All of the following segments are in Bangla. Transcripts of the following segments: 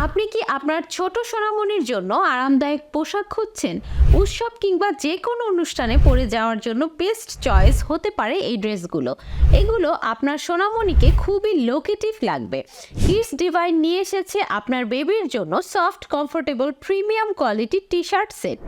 আপনি কি আপনার ছোট সোনামণির জন্য আরামদায়ক পোশাক খুঁজছেন? উৎসব কিংবা যে কোনো অনুষ্ঠানে পরে যাওয়ার জন্য বেস্ট চয়েস হতে পারে এই ড্রেসগুলো। এগুলো আপনার সোনামণিকে খুবই লোকেটিভ লাগবে। কিডস ডিভাইন নিয়ে এসেছে আপনার বেবির জন্য সফট, কমফোর্টেবল, প্রিমিয়াম কোয়ালিটির টি শার্ট সেট।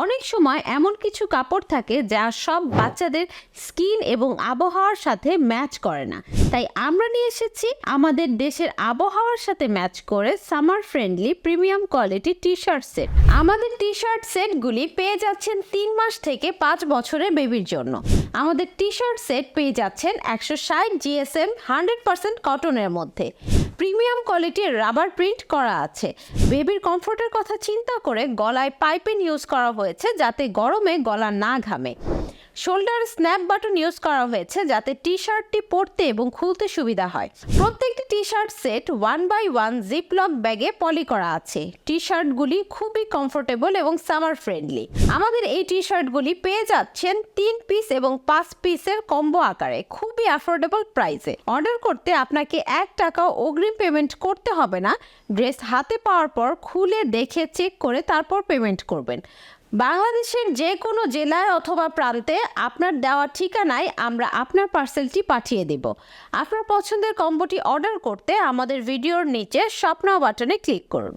অনেক সময় এমন কিছু কাপড় থাকে যা সব বাচ্চাদের স্কিন এবং আবহাওয়ার সাথে ম্যাচ করে না, তাই আমরা নিয়ে এসেছি আমাদের দেশের আবহাওয়ার সাথে ম্যাচ করে summer friendly premium quality T shirt set. আমাদের টি শার্ট সেটগুলি পেয়ে যাচ্ছেন 3 মাস থেকে 5 বছরের বেবির জন্য। আমাদের টি শার্ট সেট পেয়ে যাচ্ছেন 160 জিএসএম 100% কটনের মধ্যে। প্রিমিয়াম কোয়ালিটির রাবার প্রিন্ট করা আছে। বেবির কমফোর্টের কথা চিন্তা করে গলায় পাইপিং ইউজ করা হয়েছে যাতে গরমে গলা না ঘামে। শোল্ডার স্ন্যাপ বাটন ইউজ করা হয়েছে যাতে টি শার্টটি পরতে এবং খুলতে সুবিধা হয়। প্রত্যেকটি T shirt set 1x1 Ziploc ব্যাগে পলি করা আছে। টি শার্টগুলি খুবই কমফোর্টেবল এবং সামার ফ্রেন্ডলি। আমাদের এই টি শার্টগুলি পেয়ে যাচ্ছেন 3 পিস এবং 5 পিসের কম্বো আকারে খুবই অ্যাফোর্ডেবল প্রাইসে। অর্ডার করতে আপনাকে 1 টাকাও অগ্রিম পেমেন্ট করতে হবে না। ড্রেস হাতে পাওয়ার পর খুলে দেখে চেক করে তারপর পেমেন্ট করবেন। বাংলাদেশের যে কোনো জেলায় অথবা প্রান্তে আপনার দেওয়া ঠিকানায় আমরা আপনার পার্সেলটি পাঠিয়ে দেব। আপনার পছন্দের কম্বোটি অর্ডার করতে আমাদের ভিডিওর নিচে শপ নাও বাটনে ক্লিক করুন।